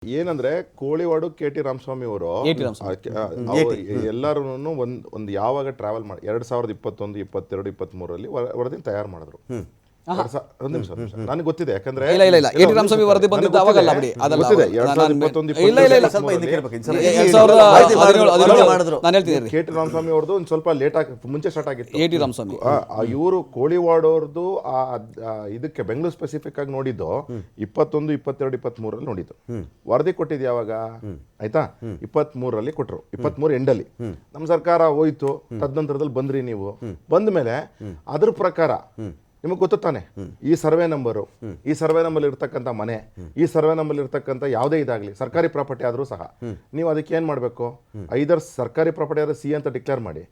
ಏನಂದ್ರೆ ಕೋಳಿವಾಡು ಕೆ.ಟಿ. ರಾಮಸ್ವಾಮಿ ಅವರು ಎಲ್ಲರೂ ಒಂದು ಯಾವಾಗ ಟ್ರಾವೆಲ್ ಮಾಡಿ 2021, 22, 23 ವರದಿ ತಯಾರು ಮಾಡಿದ್ರು. ಒಂದು ನಿಮಿಷ ನನಗೆ ಗೊತ್ತಿದೆ, ಯಾಕಂದ್ರೆ ರಾಮಸ್ವಾಮಿ ವರದಿ ಬಂದಿದ್ದು ಅವಾಗಲ್ಲ ಬಿಡಿ, ಕೆ.ಟಿ. ರಾಮಸ್ವಾಮಿ ಅವ್ರದ್ದು ಒಂದು ಸ್ವಲ್ಪ ಲೇಟ್ ಆಗಿ ಮುಂಚೆ ಸ್ಟಾರ್ಟ್ ಆಗಿತ್ತು. ಇವರು ಕೋಳಿವಾಡೋರ್ದು ಇದಕ್ಕೆ ಬೆಂಗಳೂರು ಸ್ಪೆಸಿಫಿಕ್ ಆಗಿ ನೋಡಿದ್ದು 21, 22, 23 ನೋಡಿದ್ದು. ವರದಿ ಕೊಟ್ಟಿದ್ದು ಯಾವಾಗ ಆಯ್ತಾ 23 ಕೊಟ್ರು. 23 ಎಂಡಲ್ಲಿ ನಮ್ಮ ಸರ್ಕಾರ ಹೋಯ್ತು. ತದನಂತರದಲ್ಲಿ ಬಂದ್ರಿ ನೀವು. ಬಂದ ಮೇಲೆ ಅದ್ರ ಪ್ರಕಾರ ನಿಮಗೆ ಗೊತ್ತು ತಾನೆ, ಈ ಸರ್ವೆ ನಂಬರು, ಈ ಸರ್ವೆ ನಂಬರ್ ಇರ್ತಕ್ಕಂಥ ಮನೆ, ಈ ಸರ್ವೆ ನಂಬರ್ ಇರ್ತಕ್ಕಂಥ ಯಾವುದೇ ಇದಾಗಲಿ ಸರ್ಕಾರಿ ಪ್ರಾಪರ್ಟಿ ಆದರೂ ಸಹ ನೀವು ಅದಕ್ಕೆ ಏನು ಮಾಡಬೇಕು, ಐದರ್ ಸರ್ಕಾರಿ ಪ್ರಾಪರ್ಟಿ ಆದ್ರೆ ಸಿ ಅಂತ ಡಿಕ್ಲೇರ್ ಮಾಡಿ,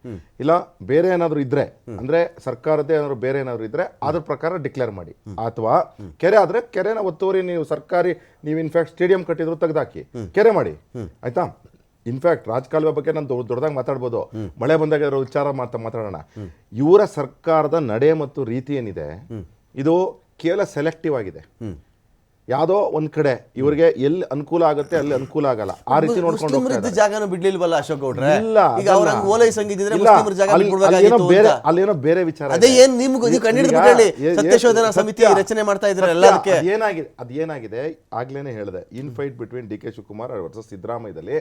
ಇಲ್ಲ ಬೇರೆ ಏನಾದರೂ ಇದ್ರೆ ಅಂದ್ರೆ ಸರ್ಕಾರದೇ ಏನಾದ್ರು ಬೇರೆ ಏನಾದ್ರು ಇದ್ರೆ ಅದ್ರ ಪ್ರಕಾರ ಡಿಕ್ಲೇರ್ ಮಾಡಿ. ಅಥವಾ ಕೆರೆ ಆದ್ರೆ ಕೆರೆನ ಒತ್ತುವರಿ ನೀವು ಸರ್ಕಾರಿ, ನೀವು ಇನ್ಫ್ಯಾಕ್ಟ್ ಸ್ಟೇಡಿಯಂ ಕಟ್ಟಿದ್ರು ತೆಗೆದಾಕಿ ಕೆರೆ ಮಾಡಿ. ಆಯ್ತಾ, ಇನ್ಫ್ಯಾಕ್ಟ್ ರಾಜಕಾಲುವೆ ಬಗ್ಗೆ ನಾನು ದೊಡ್ಡದಾಗಿ ಮಾತಾಡ್ಬೋದು, ಮಳೆ ಬಂದಾಗ ವಿಚಾರ ಮಾತಾಡೋಣ. ಇವರ ಸರ್ಕಾರದ ನಡೆ ಮತ್ತು ರೀತಿ ಏನಿದೆ ಇದು ಕೇವಲ ಸೆಲೆಕ್ಟಿವ್ ಆಗಿದೆ. ಯಾವುದೋ ಒಂದ್ ಕಡೆ ಇವ್ರಿಗೆ ಎಲ್ಲಿ ಅನುಕೂಲ ಆಗುತ್ತೆ ಅಲ್ಲಿ ಅನುಕೂಲ ಆಗಲ್ಲ, ಆ ರೀತಿ ನೋಡ್ಕೊಂಡು ಜಾಗನ ಬಿಡ್ಲಿಲ್ವಲ್ಲ ಅಶೋಕ್ ಗೌಡ್ರೆ. ಅಲ್ಲೇನೋ ಬೇರೆ ವಿಚಾರ ಸತ್ಯಶೋಧನಾ ಸಮಿತಿ ರಚನೆ ಮಾಡ್ತಾ ಇದ್ರೆ ಅದೇನಾಗಿದೆ ಆಗ್ಲೇನೆ ಹೇಳಿದೆ, in fight between D K Shivakumar versus ಸಿದ್ದರಾಮಯ್ಯದಲ್ಲಿ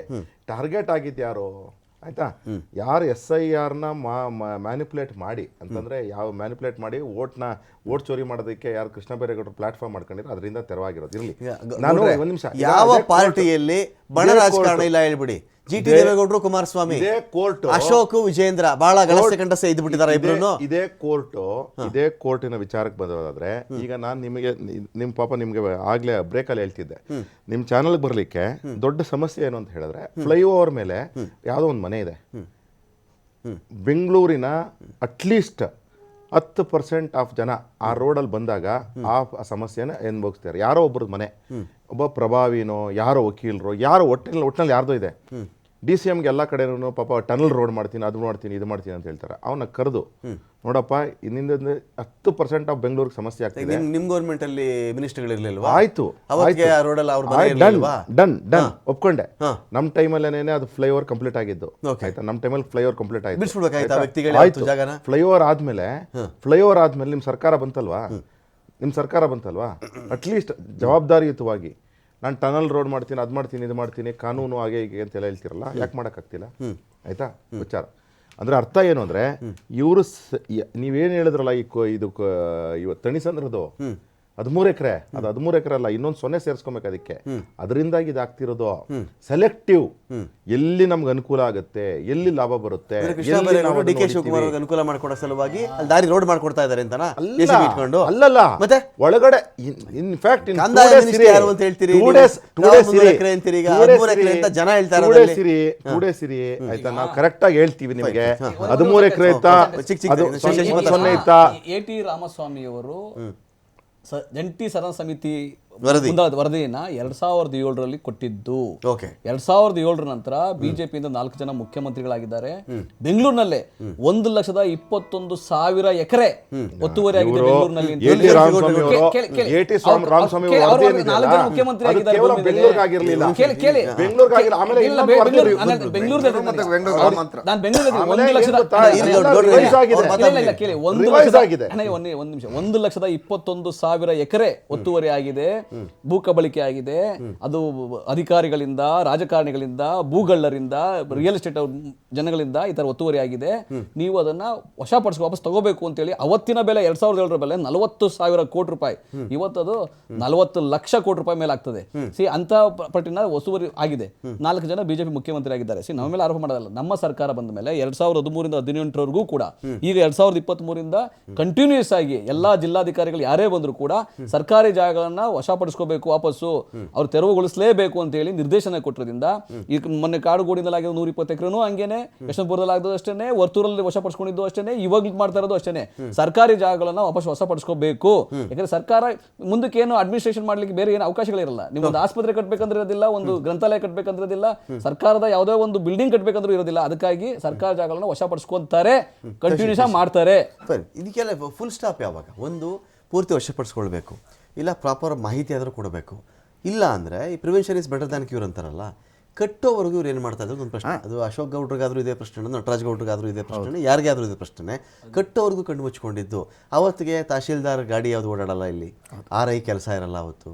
ಟಾರ್ಗೆಟ್ ಆಗಿದ್ದು ಯಾರು ಆಯ್ತಾ, ಯಾರು SIR ನ ಮ್ಯಾನಿಪುಲೇಟ್ ಮಾಡಿ ಅಂತಂದ್ರೆ ಯಾವ ಮ್ಯಾನಿಪುಲೇಟ್ ಮಾಡಿ ಓಟ್ ಚೋರಿ ಮಾಡೋದಕ್ಕೆ ಯಾರು ಕೃಷ್ಣ ಬೈರೇಗೌಡರು ಪ್ಲಾಟ್ಫಾರ್ಮ್ ಮಾಡ್ಕೊಂಡಿರೋ ಅದರಿಂದ ತೆರವಾಗಿರೋದು. ಇರಲಿ, ನಾನು ಒಂದ್ ನಿಮಿಷ, ಯಾವ ಪಾರ್ಟಿಯಲ್ಲಿ ಬಣ ರಾಜಕಾರಣ ಇಲ್ಲ ಹೇಳ್ಬಿಡಿ. GT ದೇವೇಗೌಡರು, ಕುಮಾರಸ್ವಾಮಿ, ಅಶೋಕ್, ವಿಜೇಂದ್ರ ಬಹಳ ಗಳಸೆ ಕಂಡಸೆ ಇದ್ದು ಬಿಟ್ಟಿದ್ದಾರೆ ಇಬ್ರು. ಇದೇ ಕೋರ್ಟಿನ ವಿಚಾರಕ್ಕೆ ಬರೋದಾದ್ರೆ, ಈಗ ನಾನು ನಿಮಗೆ ನಿಮ್ಗೆ ಆಗ್ಲೇ ಬ್ರೇಕಲ್ಲಿ ಹೇಳ್ತಿದ್ದೆ, ನಿಮ್ ಚಾನಲ್ ಬರ್ಲಿಕ್ಕೆ ದೊಡ್ಡ ಸಮಸ್ಯೆ ಏನು ಅಂತ ಹೇಳಿದ್ರೆ, ಫ್ಲೈಓವರ್ ಮೇಲೆ ಯಾವುದೋ ಒಂದು ಮನೆ ಇದೆ. ಬೆಂಗಳೂರಿನ ಅಟ್ಲೀಸ್ಟ್ 10% ಆಫ್ ಜನ ಆ ರೋಡಲ್ಲಿ ಬಂದಾಗ ಆ ಸಮಸ್ಯೆನ ಅನುಭವಿಸ್ತಾರೆ. ಯಾರೋ ಒಬ್ಬರದ್ದು ಮನೆ, ಒಬ್ಬ ಪ್ರಭಾವಿನೋ ಯಾರೋ ವಕೀಲರು ಯಾರೋ ಒಟ್ಟಿನಲ್ಲಿ ಯಾರ್ದೋ ಇದೆ. DCMಗೆ ಎಲ್ಲ ಕಡೆನೂ ಪಾಪ ಟನಲ್ ರೋಡ್ ಮಾಡ್ತೀನಿ, ಅದು ಮಾಡ್ತೀನಿ, ಇದು ಮಾಡ್ತೀನಿ ಅಂತ ಹೇಳ್ತಾರೆ. ಅವನ್ನ ಕರೆದು ನೋಡಪ್ಪ, ಇನ್ನಿಂದ 10% ಆಫ್ ಬೆಂಗಳೂರಿಗೆ ಸಮಸ್ಯೆ ಆಗ್ತಿದೆ. ನಿಮ್ ಗೌರ್ಮೆಂಟ್ ಅಲ್ಲಿ ಮಿನಿಸ್ಟರ್ಗಳಿರ್ಲಿಲ್ವಾ? ಆಯ್ತು, ಡನ್ ಒಪ್ಕೊಂಡೆ. ನಮ್ ಟೈಮಲ್ಲೇನೆ ಅದು ಫ್ಲೈಓವರ್ ಕಂಪ್ಲೀಟ್ ಆಗಿದ್ದು. ಆಯ್ತಾ, ನಮ್ ಟೈಮಲ್ಲಿ ಫ್ಲೈಓವರ್ ಕಂಪ್ಲೀಟ್ ಆಯ್ತು. ಫ್ಲೈಓವರ್ ಆದ್ಮೇಲೆ ನಿಮ್ ಸರ್ಕಾರ ಬಂತಲ್ವಾ, ಅಟ್ಲೀಸ್ಟ್ ಜವಾಬ್ದಾರಿಯುತವಾಗಿ ನಾನು ಟನಲ್ ರೋಡ್ ಮಾಡ್ತೀನಿ, ಅದು ಮಾಡ್ತೀನಿ, ಇದು ಮಾಡ್ತೀನಿ, ಕಾನೂನು ಹಾಗೆ ಹೀಗೆ ಅಂತೆಲ್ಲ ಹೇಳ್ತಿರಲ್ಲ, ಯಾಕೆ ಮಾಡೋಕ್ಕಾಗ್ತಿಲ್ಲ? ಆಯ್ತಾ, ವಿಚಾರ ಅಂದ್ರೆ ಅರ್ಥ ಏನು ಅಂದ್ರೆ, ಇವರು ನೀವೇನು ಹೇಳಿದ್ರಲ್ಲ, ಇದು ತಣಿಸಂದ್ರದು 13 ಎಕರೆ, ಅದು 13 ಎಕರೆ ಅಲ್ಲ, ಇನ್ನೊಂದು 0 ಸೇರಿಸ್ಕೊಬೇಕು ಅದಕ್ಕೆ. ಅದರಿಂದಾಗಿ ಇದಾಗ್ತಿರೋದು ಸೆಲೆಕ್ಟಿವ್. ಎಲ್ಲಿ ನಮ್ಗೆ ಅನುಕೂಲ ಆಗುತ್ತೆ, ಎಲ್ಲಿ ಲಾಭ ಬರುತ್ತೆ. ಡಿ ಕೆ ಶಿವಕುಮಾರ್ ಅನುಕೂಲ ಮಾಡ್ಕೊಡೋ ಸಲುವಾಗಿ ದಾರಿ ರೋಡ್ ಮಾಡ್ಕೊಡ್ತಾ ಇದಾರೆ ಅಂತನಾ? ಅಲ್ಲಲ್ಲ, ಮತ್ತೆ ಒಳಗಡೆ ಇನ್ಫ್ಯಾಕ್ಟ್ ಜನ ಹೇಳ್ತಾರೆ ಸಿರಿ ಆಯ್ತಾ, ನಾವು ಕರೆಕ್ಟ್ ಆಗಿ ಹೇಳ್ತೀವಿ ನಿಮಗೆ. 13 ಎಕರೆ ಇತ್ತಾ, 0 ಇತ್ತಾ? A.T. ರಾಮಸ್ವಾಮಿ ಅವರು ಜಂಟಿ ಸದನ ಸಮಿತಿ ವರದಿಯನ್ನ 2007ರಲ್ಲಿ ಕೊಟ್ಟಿದ್ದು. 2007 ನಂತರ ಬಿಜೆಪಿಯಿಂದ 4 ಜನ ಮುಖ್ಯಮಂತ್ರಿಗಳಾಗಿದ್ದಾರೆ. ಬೆಂಗಳೂರಿನಲ್ಲೇ 1,21,000 ಎಕರೆ ಒತ್ತುವರಿ ಆಗಿದೆ ಬೆಂಗಳೂರಿನಲ್ಲಿ. ಮುಖ್ಯಮಂತ್ರಿ ಆಗಿದ್ದಾರೆ. ನಾನು ಬೆಂಗಳೂರಲ್ಲಿ 1,21,000 ಎಕರೆ ಒತ್ತುವರಿ ಆಗಿದೆ, ಭೂ ಕಬಳಿಕೆ ಆಗಿದೆ. ಅದು ಅಧಿಕಾರಿಗಳಿಂದ, ರಾಜಕಾರಣಿಗಳಿಂದ, ಭೂಗಳ್ಳರಿಂದ, ರಿಯಲ್ ಎಸ್ಟೇಟ್ ಜನಗಳಿಂದ ಈ ತರ ಒತ್ತುವರಿ ಆಗಿದೆ. ನೀವು ಅದನ್ನ ವಶಪಡಿಸಿ ವಾಪಸ್ ತಗೋಬೇಕು ಅಂತೇಳಿ ಅವತ್ತಿನ ಬೆಲೆ 2007ರ ಬೆಲೆ 40,000 ಕೋಟಿ ರೂಪಾಯಿ, ಇವತ್ತದು 40 ಲಕ್ಷ ಕೋಟಿ ರೂಪಾಯಿ ಮೇಲೆ ಆಗ್ತದೆ. ಅಂತ ಪಟ್ಟಿನ ಒತ್ತುವರಿ ಆಗಿದೆ. 4 ಜನ ಬಿಜೆಪಿ ಮುಖ್ಯಮಂತ್ರಿ ಆಗಿದ್ದಾರೆ. ನಮ್ಮ ಮೇಲೆ ಆರೋಪ ಮಾಡೋದಲ್ಲ, ನಮ್ಮ ಸರ್ಕಾರ ಬಂದ ಮೇಲೆ 2013ರಿಂದ 2018ರವರೆಗೂ ಕೂಡ, ಈಗ 2023ರಿಂದ ಕಂಟಿನ್ಯೂಸ್ ಆಗಿ ಎಲ್ಲಾ ಜಿಲ್ಲಾಧಿಕಾರಿಗಳು ಯಾರೇ ಬಂದ್ರು ಕೂಡ ಸರ್ಕಾರಿ ಜಾಗಗಳನ್ನ ವಶಪಡಿಸ್ಕೋಬೇಕು, ವಾಪಸ್ಸು ಅವ್ರು ತೆರವುಗೊಳಿಸಲೇಬೇಕು ಅಂತ ಹೇಳಿ ನಿರ್ದೇಶನ ಕೊಟ್ಟಿರೋದ್ರಿಂದ, ಈಗ ಮೊನ್ನೆ ಕಾಡುಗೋಡಿನಲ್ಲಿ ಆಗಿರೋ 120 ಎಕರೆನೂ ಹಂಗೇನೆ, ಯಶವಂತಪುರದಲ್ಲಿ ಆಗಿದ್ದು ಅಷ್ಟೇನೆ, ವರ್ತೂರಲ್ಲಿ ವಶಪಡಿಸ್ಕೊಂಡಿದ್ದು ಅಷ್ಟೇನೆ, ಇವಾಗ ಮಾಡ್ತಾ ಇರೋದು ಅಷ್ಟೇನೆ. ಸರ್ಕಾರಿ ಜಾಗಗಳನ್ನ ವಾಪಸ್ ವಶಪಡಿಸ್ಕೋಬೇಕು. ಯಾಕಂದ್ರೆ ಸರ್ಕಾರ ಮುಂದಕ್ಕೆ ಏನು ಅಡ್ಮಿನಿಸ್ಟ್ರೇಷನ್ ಮಾಡ್ಲಿಕ್ಕೆ ಬೇರೆ ಏನು ಅವಕಾಶಗಳಿರಲ್ಲ. ನೀವು ಒಂದು ಆಸ್ಪತ್ರೆ ಕಟ್ಟಬೇಕಂದ್ರೆ ಇರೋದಿಲ್ಲ, ಒಂದು ಗ್ರಂಥಾಲಯ ಕಟ್ಟಬೇಕಂದ್ರದಿಲ್ಲ, ಸರ್ಕಾರದ ಯಾವುದೇ ಒಂದು ಬಿಲ್ಡಿಂಗ್ ಕಟ್ಟಬೇಕಂದ್ರೂ ಇರೋದಿಲ್ಲ. ಅದಕ್ಕಾಗಿ ಸರ್ಕಾರ ಜಾಗಗಳನ್ನ ವಶಪಡಿಸ್ಕೊಂತಾರೆ, ಕಂಟಿನ್ಯೂಸ್ ಮಾಡ್ತಾರೆ. ಇದಕ್ಕೆಲ್ಲ ಫುಲ್ ಸ್ಟಾಪ್ ಯಾವಾಗ? ಒಂದು ಪೂರ್ತಿ ವಶಪಡಿಸ್ಕೊಳ್ಬೇಕು, ಇಲ್ಲ ಪ್ರಾಪರ್ ಮಾಹಿತಿ ಆದರೂ ಕೊಡಬೇಕು, ಇಲ್ಲ ಅಂದರೆ ಈ prevention is better than cure ಅಂತಾರಲ್ಲ, ಕಟ್ಟೋವರೆಗೂ ಇವ್ರು ಏನು ಮಾಡ್ತಾ ಇದ್ರು ಒಂದು ಪ್ರಶ್ನೆ. ಅದು ಅಶೋಕ್ ಗೌಡ್ರಿಗಾದ್ರೂ ಇದೇ ಪ್ರಶ್ನೆ, ನಟರಾಜ್ ಗೌಡ್ರಿಗಾದ್ರೂ ಇದೇ ಪ್ರಶ್ನೆ, ಯಾರಿಗಾದ್ರೂ ಇದೇ ಪ್ರಶ್ನೆ. ಕಟ್ಟೋವರೆಗೂ ಕಣ್ಣು ಮುಚ್ಕೊಂಡಿದ್ದು. ಅವತ್ತಿಗೆ ತಹಶೀಲ್ದಾರ್ ಗಾಡಿ ಯಾವುದು ಓಡಾಡಲ್ಲ ಇಲ್ಲಿ, RI ಕೆಲಸ ಇರಲ್ಲ ಅವತ್ತು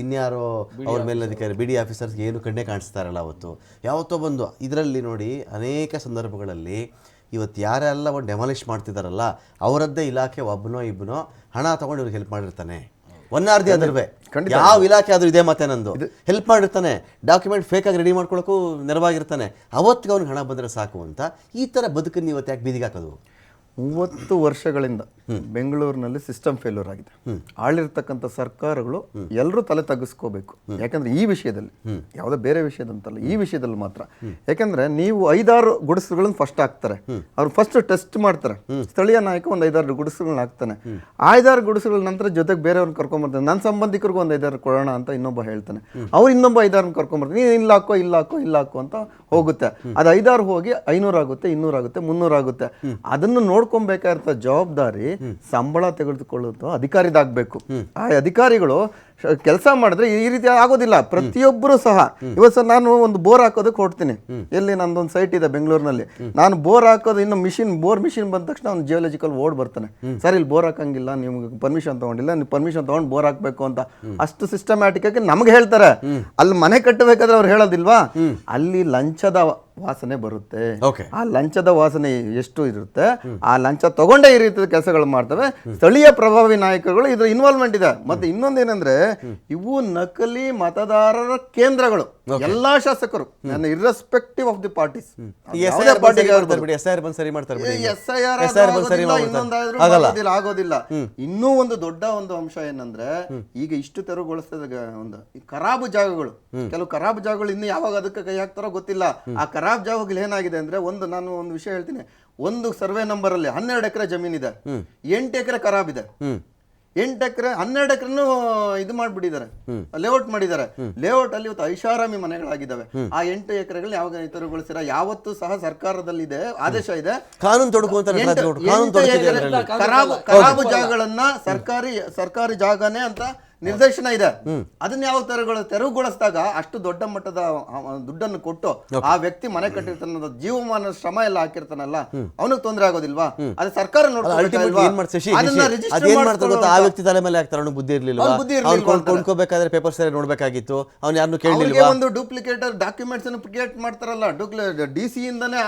ಇನ್ಯಾರೋ ಅವ್ರ ಮೇಲಧಿಕಾರಿ BD ಆಫೀಸರ್ಸ್ಗೆ ಏನು ಕಣ್ಣೇ ಕಾಣಿಸ್ತಾ ಇರಲ್ಲ ಅವತ್ತು. ಯಾವತ್ತೋ ಬಂದು ಇದರಲ್ಲಿ ನೋಡಿ ಅನೇಕ ಸಂದರ್ಭಗಳಲ್ಲಿ ಇವತ್ತು ಯಾರೆಲ್ಲ ಒಂದು ಡೆಮಾಲಿಷ್ ಮಾಡ್ತಿದ್ದಾರಲ್ಲ ಅವರದ್ದೇ ಇಲಾಖೆ ಒಬ್ಬನೋ ಇಬ್ಬನೋ ಹಣ ತೊಗೊಂಡು ಇವ್ರಿಗೆ ಹೆಲ್ಪ್ ಮಾಡಿರ್ತಾನೆ. ಒನ್ನಾರ್ದಿ ಅದರ್ವೆ ಯಾವ ಇಲಾಖೆ ಆದರೂ ಇದೇ ಮತ್ತೆ ನಂದು ಹೆಲ್ಪ್ ಮಾಡಿರ್ತಾನೆ, ಡಾಕ್ಯುಮೆಂಟ್ ಫೇಕಾಗಿ ರೆಡಿ ಮಾಡ್ಕೊಳ್ಳೋಕ್ಕೂ ನೆರವಾಗಿರ್ತಾನೆ. ಅವತ್ತಿಗೆ ಅವ್ನಿಗೆ ಹಣ ಬಂದರೆ ಸಾಕು ಅಂತ ಈ ಥರ ಬದುಕನ್ನು ಇವತ್ತು ಯಾಕೆ ಬೀದಿಗೆ ಹಾಕೋದು? 30 ವರ್ಷಗಳಿಂದ ಬೆಂಗಳೂರಿನಲ್ಲಿ ಸಿಸ್ಟಮ್ ಫೇಲ್ಯೂರ್ ಆಗಿದೆ. ಆಳಿರ್ತಕ್ಕಂಥ ಸರ್ಕಾರಗಳು ಎಲ್ಲರೂ ತಲೆ ತಗ್ಗಿಸ್ಕೋಬೇಕು. ಯಾಕಂದ್ರೆ ಈ ವಿಷಯದಲ್ಲಿ, ಯಾವುದೇ ಬೇರೆ ವಿಷಯದಂತಲ್ಲ, ಈ ವಿಷಯದಲ್ಲಿ ಮಾತ್ರ. ಯಾಕಂದ್ರೆ ನೀವು 5-6 ಗುಡಿಸಲುಗಳನ್ನ ಫಸ್ಟ್ ಹಾಕ್ತಾರೆ, ಅವ್ರು ಫಸ್ಟ್ ಟೆಸ್ಟ್ ಮಾಡ್ತಾರೆ. ಸ್ಥಳೀಯ ನಾಯಕ ಒಂದು 5-6 ಗುಡಿಸಲುಗಳನ್ನ ಹಾಕ್ತಾನೆ. 5-6 ಗುಡಿಸಲುಗಳ ನಂತರ ಜೊತೆಗೆ ಬೇರೆಯವ್ರನ್ನ ಕರ್ಕೊಂಬರ್ತಾನೆ. ನನ್ನ ಸಂಬಂಧಿಕರಿಗೂ ಒಂದು 5-6 ಕೊಡೋಣ ಅಂತ ಇನ್ನೊಬ್ಬ ಹೇಳ್ತಾನೆ. ಅವ್ರು ಇನ್ನೊಬ್ಬ 5-6 ಕರ್ಕೊಂಬರ್ತಾನೆ. ನೀನು ಇಲ್ಲ ಹಾಕೋ ಅಂತ ಹೋಗುತ್ತೆ. ಅದು 5-6 ಹೋಗಿ 500 ಆಗುತ್ತೆ, 200 ಆಗುತ್ತೆ, 300 ಆಗುತ್ತೆ. ಅದನ್ನು ನೋಡ್ಕೊಬೇಕಾಗಿರೋ ಜವಾಬ್ದಾರಿ ಸಂಬಳ ತೆಗೆದುಕೊಳ್ಳುವುದು ಅಧಿಕಾರಿದಾಗಬೇಕು. ಆ ಅಧಿಕಾರಿಗಳು ಕೆಲಸ ಮಾಡಿದ್ರೆ ಈ ರೀತಿ ಆಗೋದಿಲ್ಲ. ಪ್ರತಿಯೊಬ್ಬರು ಸಹ ಇವತ್ತು ನಾನು ಒಂದು ಬೋರ್ ಹಾಕೋದಕ್ಕೆ ಹೊಡ್ತೀನಿ. ಎಲ್ಲಿ ನಂದೊಂದು ಸೈಟ್ ಇದೆ ಬೆಂಗಳೂರಿನಲ್ಲಿ. ನಾನು ಬೋರ್ ಹಾಕೋದು ಇನ್ನು ಬೋರ್ ಮಿಷಿನ್ ಬಂದ ತಕ್ಷಣ ಒಂದು ಜಿಯೋಲಜಿಕಲ್ ಓಡ್ ಬರ್ತಾನೆ. ಸರ್ ಇಲ್ಲಿ ಬೋರ್ ಹಾಕಂಗಿಲ್ಲ, ನಿಮ್ಗೆ ಪರ್ಮಿಷನ್ ತಗೊಂಡಿಲ್ಲ, ನೀವು ಪರ್ಮಿಷನ್ ತಗೊಂಡು ಬೋರ್ ಹಾಕ್ಬೇಕು ಅಂತ. ಅಷ್ಟು ಸಿಸ್ಟಮ್ಯಾಟಿಕ್ ಆಗಿ ನಮ್ಗೆ ಹೇಳ್ತಾರೆ. ಅಲ್ಲಿ ಮನೆ ಕಟ್ಟಬೇಕಾದ್ರೆ ಅವ್ರು ಹೇಳೋದಿಲ್ವಾ? ಅಲ್ಲಿ ಲಂಚದ ವಾಸನೆ ಬರುತ್ತೆ. ಆ ಲಂಚದ ವಾಸನೆ ಎಷ್ಟು ಇರುತ್ತೆ, ಆ ಲಂಚ ತಗೊಂಡೇ ಈ ರೀತಿ ಕೆಲಸಗಳು ಮಾಡ್ತವೆ. ಸ್ಥಳೀಯ ಪ್ರಭಾವಿ ನಾಯಕರುಗಳು ಇದ್ರ ಇನ್ವಾಲ್ವ್ಮೆಂಟ್ ಇದೆ. ಮತ್ತೆ ಇನ್ನೊಂದೇನಂದ್ರೆ ಇವು ನಕಲಿ ಮತದಾರರ ಕೇಂದ್ರಗಳು. ಎಲ್ಲಾ ಶಾಸಕರು ಇರ್ರೆಸ್ಪೆಕ್ಟಿವ್ ಆಫ್ ದಿ ಪಾರ್ಟೀಸ್ ಆಗೋದಿಲ್ಲ. ಇನ್ನೂ ಒಂದು ದೊಡ್ಡ ಒಂದು ಅಂಶ ಏನಂದ್ರೆ ಈಗ ಇಷ್ಟು ತೆರವುಗೊಳಿಸಿದ ಒಂದು ಖರಾಬು ಜಾಗಗಳು, ಕೆಲವು ಖರಾಬು ಜಾಗಗಳು ಇನ್ನು ಯಾವಾಗ ಅದಕ್ಕೆ ಕೈ ಹಾಕ್ತಾರೋ ಗೊತ್ತಿಲ್ಲ. ಆ ಖರಾಬ್ ಜಾಗಗಳು ಏನಾಗಿದೆ ಅಂದ್ರೆ ನಾನು ಒಂದು ವಿಷಯ ಹೇಳ್ತೀನಿ. ಒಂದು ಸರ್ವೆ ನಂಬರ್ ಅಲ್ಲಿ 12 ಎಕರೆ ಜಮೀನಿದೆ, 8 ಎಕರೆ ಖರಾಬ್ ಇದೆ. 8 ಎಕರೆ 12 ಎಕರೆನು ಇದು ಮಾಡ್ಬಿಟ್ಟಿದ್ದಾರೆ, ಲೇಔಟ್ ಮಾಡಿದ್ದಾರೆ. ಲೇಔಟ್ ಅಲ್ಲಿ ಇವತ್ತು ಐಷಾರಾಮಿ ಮನೆಗಳಾಗಿದ್ದಾವೆ. ಆ 8 ಎಕರೆಗಳು ಯಾವಾಗ ತೆರವುಗೊಳಿಸಿರ ಯಾವತ್ತೂ ಸಹ ಸರ್ಕಾರದಲ್ಲಿ ಇದೆ, ಆದೇಶ ಇದೆ. ಕಾನೂನು ಖರಾಬು ಜಾಗಗಳನ್ನ ಸರ್ಕಾರಿ ಜಾಗನೇ ಅಂತ ನಿರ್ದೇಶನ ಇದೆ. ಅದನ್ನ ಯಾವ ತೆರವುಗೊಳಿಸಿದಾಗ ಅಷ್ಟು ದೊಡ್ಡ ಮಟ್ಟದ ದುಡ್ಡನ್ನು ಕೊಟ್ಟು ಆ ವ್ಯಕ್ತಿ ಮನೆ ಕಟ್ಟಿರ್ತಾನ, ಜೀವಮಾನ ಶ್ರಮ ಎಲ್ಲ ಹಾಕಿರ್ತಾನಲ್ಲ, ಅವನಿಗೆ ತೊಂದರೆ ಆಗೋದಿಲ್ವಾ? ಅದು ಸರ್ಕಾರ ಬುದ್ಧಿ ಇರ್ಲಿಲ್ಲ. ಕೊಂಡ್ಕೋಬೇಕಾದ್ರೆ ಪೇಪರ್ ಸರಿ ನೋಡ್ಬೇಕಾಗಿತ್ತು. ಅವ್ನು ಯಾರನ್ನು ಕೇಳಲಿಲ್ಲ. ಒಂದು ಡೂಪ್ಲಿಕೇಟ್ ಡಾಕ್ಯುಮೆಂಟ್ಸ್ ಅನ್ನು ಕ್ರಿಯೇಟ್ ಮಾಡ್ತಾರಲ್ಲ, DC ಇಂದಾನೆ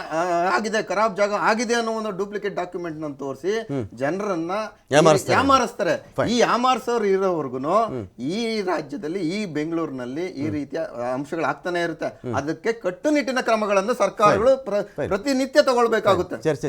ಆಗಿದೆ, ಖರಾಬ್ ಜಾಗ ಆಗಿದೆ ಅನ್ನೋ ಒಂದು ಡೂಪ್ಲಿಕೇಟ್ ಡಾಕ್ಯುಮೆಂಟ್ ನ ತೋರಿಸಿ ಜನರನ್ನ ಯಾಮಾರಿಸ್ತಾರೆ. ಈ ಯಾಮಾರಿಸೋರು ಇರೋವರೆಗೂ ಈ ರಾಜ್ಯದಲ್ಲಿ, ಈ ಬೆಂಗಳೂರಿನಲ್ಲಿ ಈ ರೀತಿಯ ಅಂಶಗಳು ಆಗ್ತಾನೆ ಇರುತ್ತೆ. ಅದಕ್ಕೆ ಕಟ್ಟುನಿಟ್ಟಿನ ಕ್ರಮಗಳನ್ನು ಸರ್ಕಾರಗಳು ಪ್ರತಿನಿತ್ಯ ತಗೊಳ್ಬೇಕಾಗುತ್ತೆ.